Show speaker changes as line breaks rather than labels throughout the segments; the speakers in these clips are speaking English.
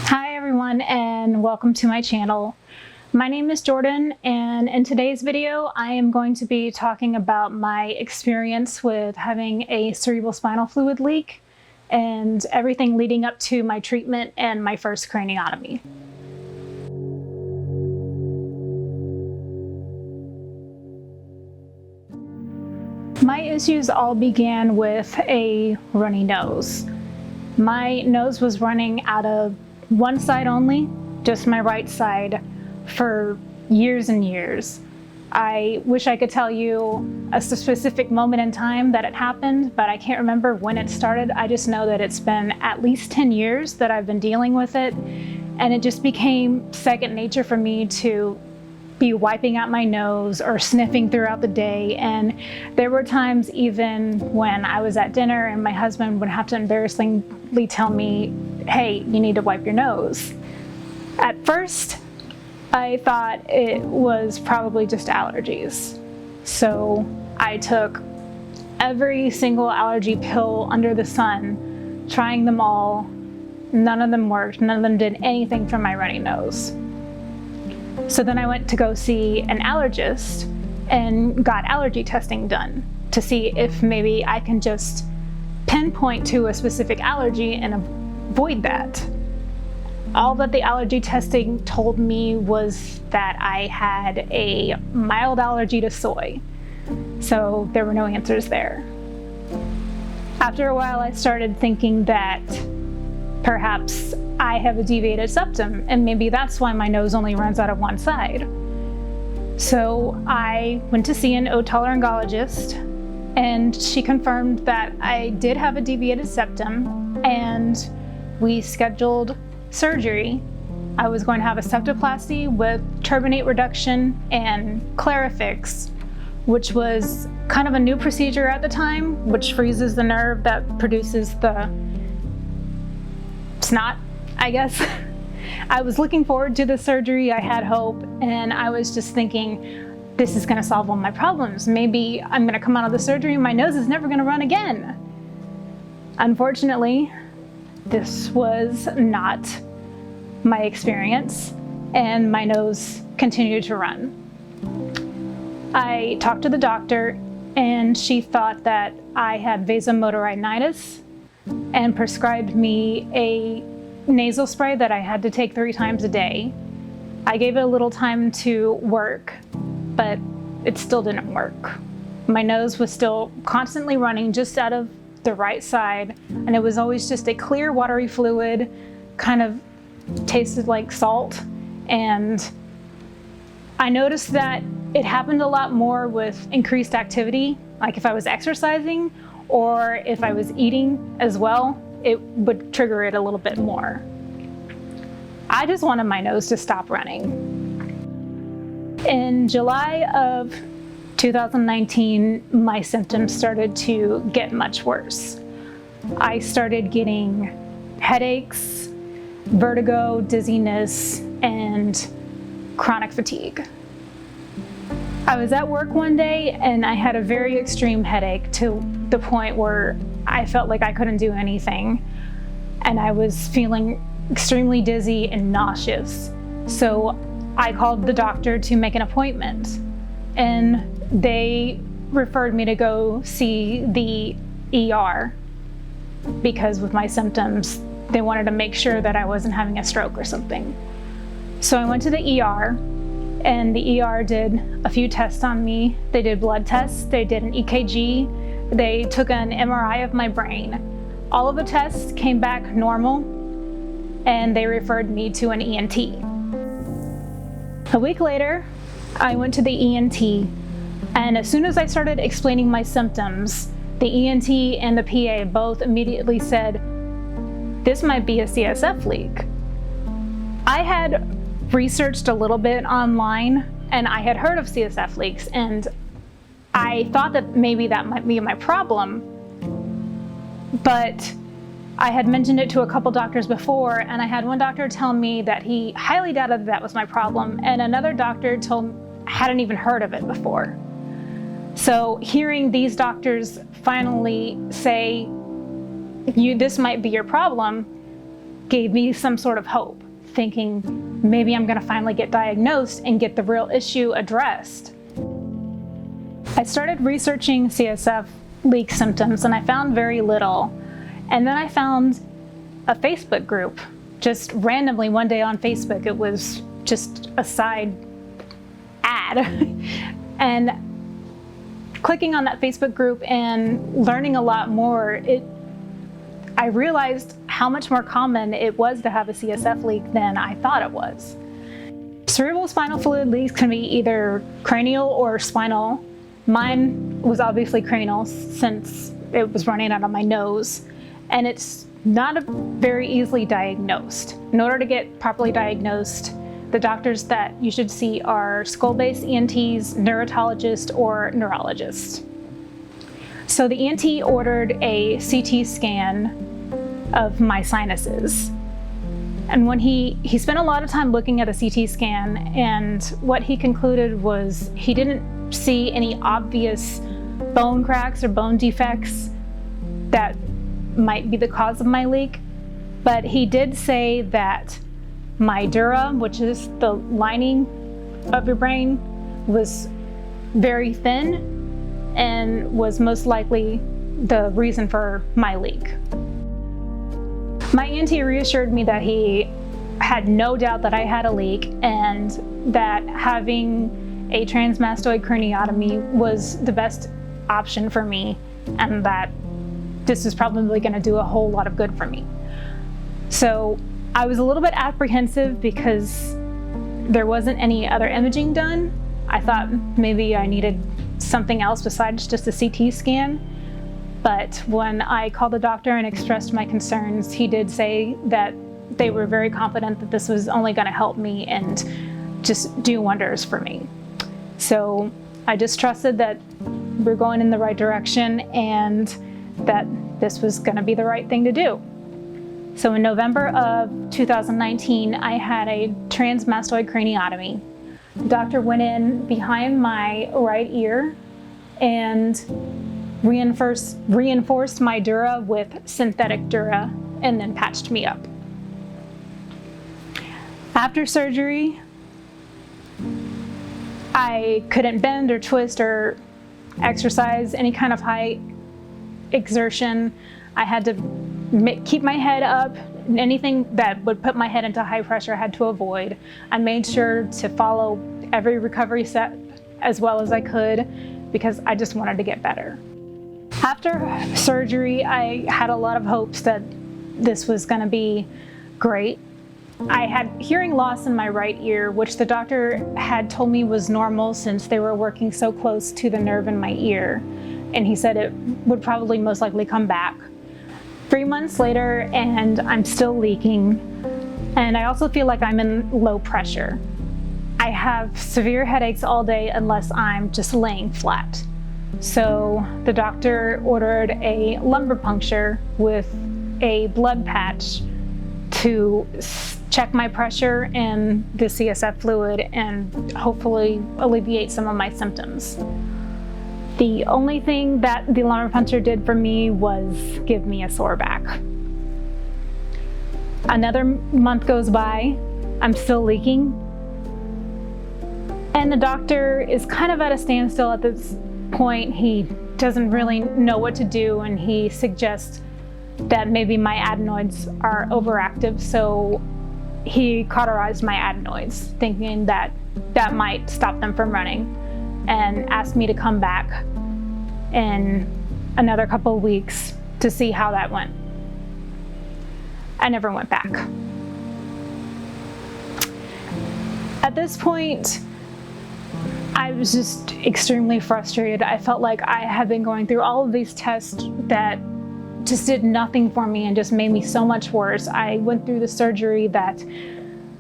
Hi everyone and welcome to my channel. My name is Jordan and in today's video I am going to be talking about my experience with having a cerebrospinal fluid leak and everything leading up to my treatment and my first craniotomy. My issues all began with a runny nose. My nose was running out of one side only, just my right side, for years and years. I wish I could tell you a specific moment in time that it happened, but I can't remember when it started. I just know that it's been at least 10 years that I've been dealing with it, and it just became second nature for me to be wiping out my nose or sniffing throughout the day. And there were times even when I was at dinner and my husband would have to embarrassingly tell me, hey, you need to wipe your nose. At first, I thought it was probably just allergies. So I took every single allergy pill under the sun, trying them all. None of them worked. None of them did anything for my runny nose. So then I went to go see an allergist and got allergy testing done to see if maybe I can just pinpoint to a specific allergy and avoid that. All that the allergy testing told me was that I had a mild allergy to soy. So there were no answers there. After a while, I started thinking that perhaps I have a deviated septum, and maybe that's why my nose only runs out of one side. So I went to see an otolaryngologist, and she confirmed that I did have a deviated septum, and we scheduled surgery. I was going to have a septoplasty with turbinate reduction and Clarifix, which was kind of a new procedure at the time, which freezes the nerve that produces the snot, I guess. I was looking forward to the surgery. I had hope, and I was just thinking, this is going to solve all my problems. Maybe I'm going to come out of the surgery and my nose is never going to run again. Unfortunately, this was not my experience, and my nose continued to run. I talked to the doctor, and she thought that I had vasomotor rhinitis and prescribed me a nasal spray that I had to take 3 times a day. I gave it a little time to work, but it still didn't work. My nose was still constantly running just out of the right side, and it was always just a clear watery fluid, kind of tasted like salt. And I noticed that it happened a lot more with increased activity, like if I was exercising or if I was eating as well, it would trigger it a little bit more. I just wanted my nose to stop running. In July of 2019, my symptoms started to get much worse. I started getting headaches, vertigo, dizziness, and chronic fatigue. I was at work one day and I had a very extreme headache to the point where I felt like I couldn't do anything, and I was feeling extremely dizzy and nauseous. So I called the doctor to make an appointment, and they referred me to go see the ER because with my symptoms, they wanted to make sure that I wasn't having a stroke or something. So I went to the ER, and the ER did a few tests on me. They did blood tests, they did an EKG, they took an MRI of my brain. All of the tests came back normal, and they referred me to an ENT. A week later, I went to the ENT, and as soon as I started explaining my symptoms, the ENT and the PA both immediately said, this might be a CSF leak. I had researched a little bit online, and I had heard of CSF leaks, and I thought that maybe that might be my problem, but I had mentioned it to a couple doctors before, and I had one doctor tell me that he highly doubted that was my problem, and another doctor hadn't even heard of it before. So hearing these doctors finally say, this might be your problem, gave me some sort of hope, thinking maybe I'm gonna finally get diagnosed and get the real issue addressed. I started researching CSF leak symptoms and I found very little. And then I found a Facebook group, just randomly one day on Facebook. It was just a side ad. And clicking on that Facebook group and learning a lot more, I realized how much more common it was to have a CSF leak than I thought it was. Cerebrospinal fluid leaks can be either cranial or spinal. Mine was obviously cranial since it was running out of my nose, and it's not very easily diagnosed. In order to get properly diagnosed, the doctors that you should see are skull-based ENTs, neurotologists, or neurologists. So the ENT ordered a CT scan of my sinuses. And when he spent a lot of time looking at a CT scan, and what he concluded was he didn't see any obvious bone cracks or bone defects that might be the cause of my leak, but he did say that my dura, which is the lining of your brain, was very thin and was most likely the reason for my leak. My ENT reassured me that he had no doubt that I had a leak and that having a transmastoid craniotomy was the best option for me, and that this is probably going to do a whole lot of good for me. So I was a little bit apprehensive because there wasn't any other imaging done. I thought maybe I needed something else besides just a CT scan. But when I called the doctor and expressed my concerns, he did say that they were very confident that this was only going to help me and just do wonders for me. So I just trusted that we're going in the right direction and that this was going to be the right thing to do. So in November of 2019, I had a transmastoid craniotomy. The doctor went in behind my right ear and reinforced my dura with synthetic dura and then patched me up. After surgery, I couldn't bend or twist or exercise any kind of high exertion. I had to keep my head up. Anything that would put my head into high pressure I had to avoid. I made sure to follow every recovery step as well as I could because I just wanted to get better. After surgery, I had a lot of hopes that this was going to be great. I had hearing loss in my right ear, which the doctor had told me was normal since they were working so close to the nerve in my ear. And he said it would probably most likely come back. 3 months later, and I'm still leaking. And I also feel like I'm in low pressure. I have severe headaches all day unless I'm just laying flat. So the doctor ordered a lumbar puncture with a blood patch to check my pressure and the CSF fluid and hopefully alleviate some of my symptoms. The only thing that the lumbar puncture did for me was give me a sore back. Another month goes by, I'm still leaking, and the doctor is kind of at a standstill at this point. He doesn't really know what to do, and he suggests that maybe my adenoids are overactive, so he cauterized my adenoids, thinking that that might stop them from running, and asked me to come back in another couple of weeks to see how that went. I never went back. At this point, I was just extremely frustrated. I felt like I had been going through all of these tests that just did nothing for me and just made me so much worse. I went through the surgery that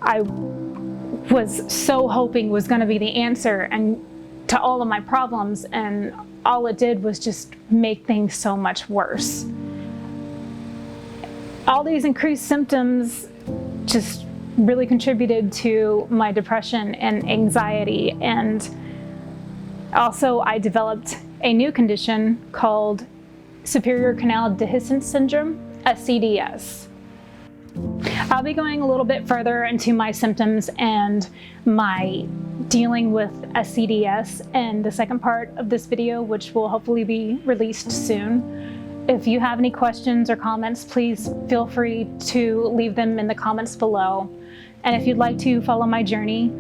I was so hoping was going to be the answer and to all of my problems, and all it did was just make things so much worse. All these increased symptoms just really contributed to my depression and anxiety, and also I developed a new condition called superior canal dehiscence syndrome, SCDS. I'll be going a little bit further into my symptoms and my dealing with SCDS in the second part of this video, which will hopefully be released soon. If you have any questions or comments, please feel free to leave them in the comments below. And if you'd like to follow my journey,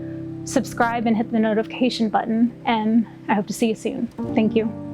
subscribe and hit the notification button, and I hope to see you soon. Thank you.